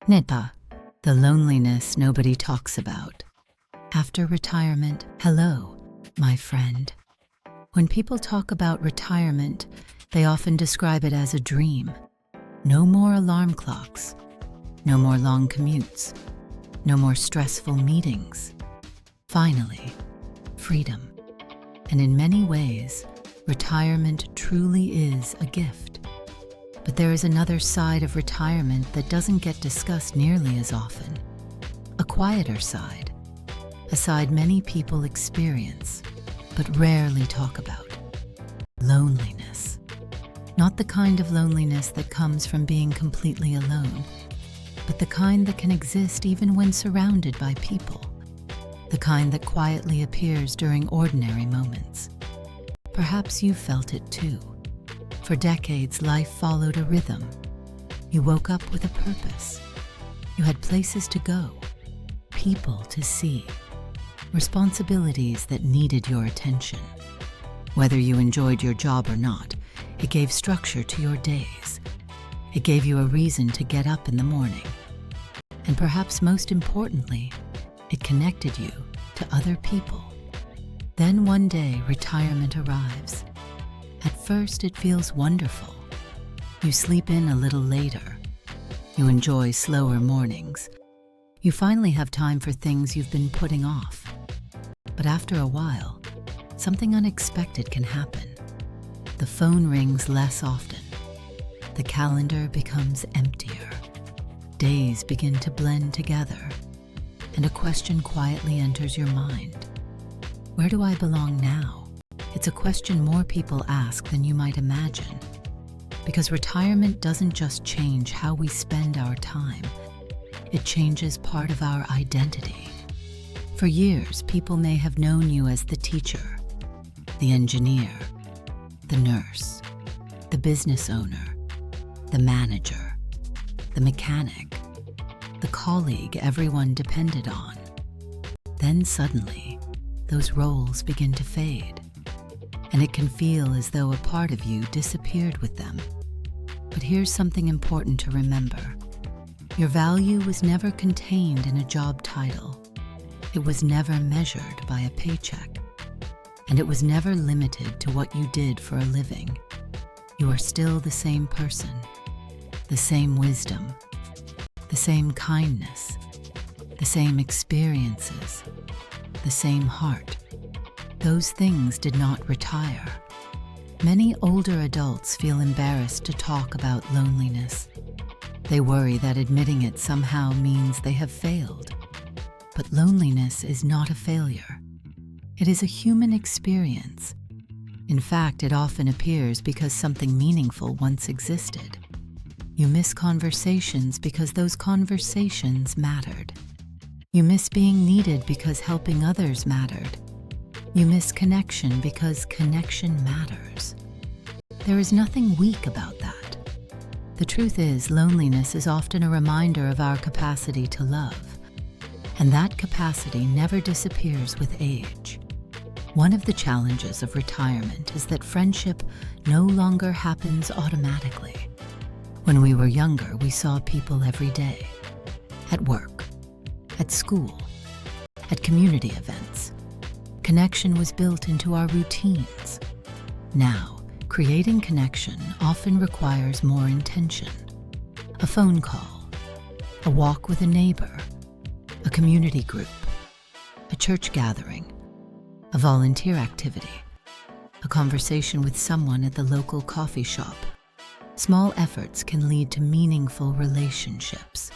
Nepa, the loneliness nobody talks about. After retirement, hello, my friend. When people talk about retirement, they often describe it as a dream. No more alarm clocks, no more long commutes, no more stressful meetings. Finally, freedom. And in many ways, retirement truly is a gift. But there is another side of retirement that doesn't get discussed nearly as often. A quieter side. A side many people experience, but rarely talk about. Loneliness. Not the kind of loneliness that comes from being completely alone, but the kind that can exist even when surrounded by people. The kind that quietly appears during ordinary moments. Perhaps you felt it too. For decades, life followed a rhythm. You woke up with a purpose. You had places to go, people to see, responsibilities that needed your attention. Whether you enjoyed your job or not, it gave structure to your days. It gave you a reason to get up in the morning. And perhaps most importantly, it connected you to other people. Then one day, retirement arrives. At first, it feels wonderful. You sleep in a little later. You enjoy slower mornings. You finally have time for things you've been putting off. But after a while, something unexpected can happen. The phone rings less often. The calendar becomes emptier. Days begin to blend together. And a question quietly enters your mind. Where do I belong now? It's a question more people ask than you might imagine. Because retirement doesn't just change how we spend our time. It changes part of our identity. For years, people may have known you as the teacher, the engineer, the nurse, the business owner, the manager, the mechanic, the colleague everyone depended on. Then suddenly, those roles begin to fade. And it can feel as though a part of you disappeared with them. But here's something important to remember. Your value was never contained in a job title. It was never measured by a paycheck. And it was never limited to what you did for a living. You are still the same person, the same wisdom, the same kindness, the same experiences, the same heart. Those things did not retire. Many older adults feel embarrassed to talk about loneliness. They worry that admitting it somehow means they have failed. But loneliness is not a failure. It is a human experience. In fact, it often appears because something meaningful once existed. You miss conversations because those conversations mattered. You miss being needed because helping others mattered. You miss connection because connection matters. There is nothing weak about that. The truth is, loneliness is often a reminder of our capacity to love. And that capacity never disappears with age. One of the challenges of retirement is that friendship no longer happens automatically. When we were younger, we saw people every day. At work, at school, at community events. Connection was built into our routines. Now, creating connection often requires more intention. A phone call, a walk with a neighbor, a community group, a church gathering, a volunteer activity, a conversation with someone at the local coffee shop. Small efforts can lead to meaningful relationships.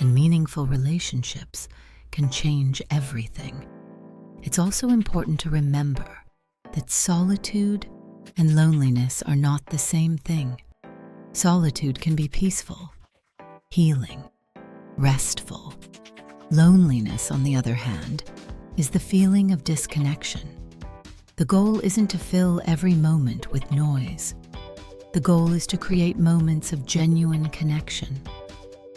And meaningful relationships can change everything. It's also important to remember that solitude and loneliness are not the same thing. Solitude can be peaceful, healing, restful. Loneliness, on the other hand, is the feeling of disconnection. The goal isn't to fill every moment with noise. The goal is to create moments of genuine connection.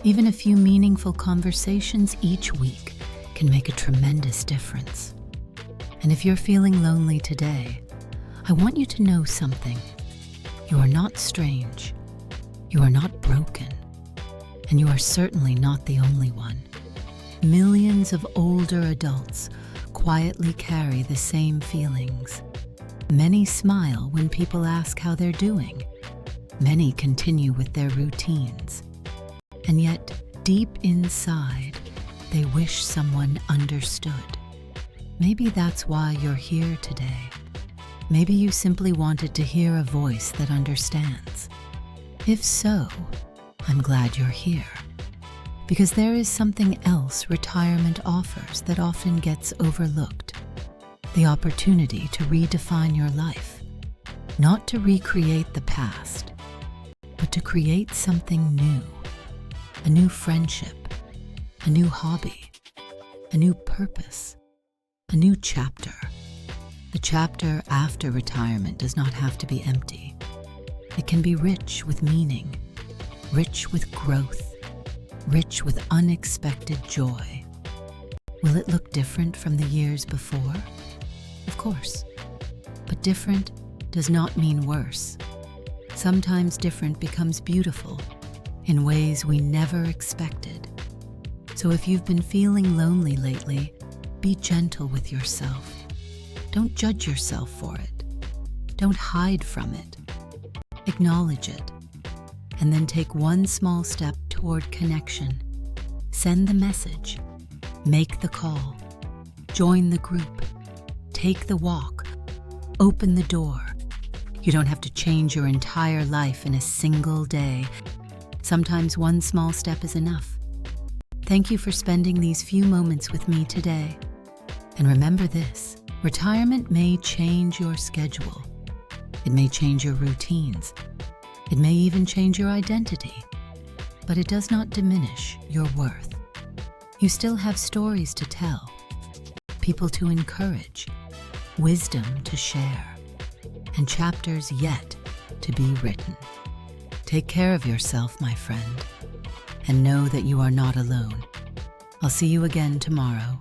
Even a few meaningful conversations each week can make a tremendous difference. And if you're feeling lonely today, I want you to know something. You are not strange. You are not broken. And you are certainly not the only one. Millions of older adults quietly carry the same feelings. Many smile when people ask how they're doing. Many continue with their routines. And yet, deep inside, they wish someone understood. Maybe that's why you're here today. Maybe you simply wanted to hear a voice that understands. If so, I'm glad you're here. Because there is something else retirement offers that often gets overlooked. The opportunity to redefine your life. Not to recreate the past, but to create something new. A new friendship, a new hobby, a new purpose, a new chapter. The chapter after retirement does not have to be empty. It can be rich with meaning, rich with growth, rich with unexpected joy. Will it look different from the years before? Of course. But different does not mean worse. Sometimes different becomes beautiful in ways we never expected. So if you've been feeling lonely lately, be gentle with yourself. Don't judge yourself for it. Don't hide from it. Acknowledge it. And then take one small step toward connection. Send the message. Make the call. Join the group. Take the walk. Open the door. You don't have to change your entire life in a single day. Sometimes one small step is enough. Thank you for spending these few moments with me today. And remember this, retirement may change your schedule. It may change your routines. It may even change your identity. But it does not diminish your worth. You still have stories to tell, people to encourage, wisdom to share, and chapters yet to be written. Take care of yourself, my friend, and know that you are not alone. I'll see you again tomorrow.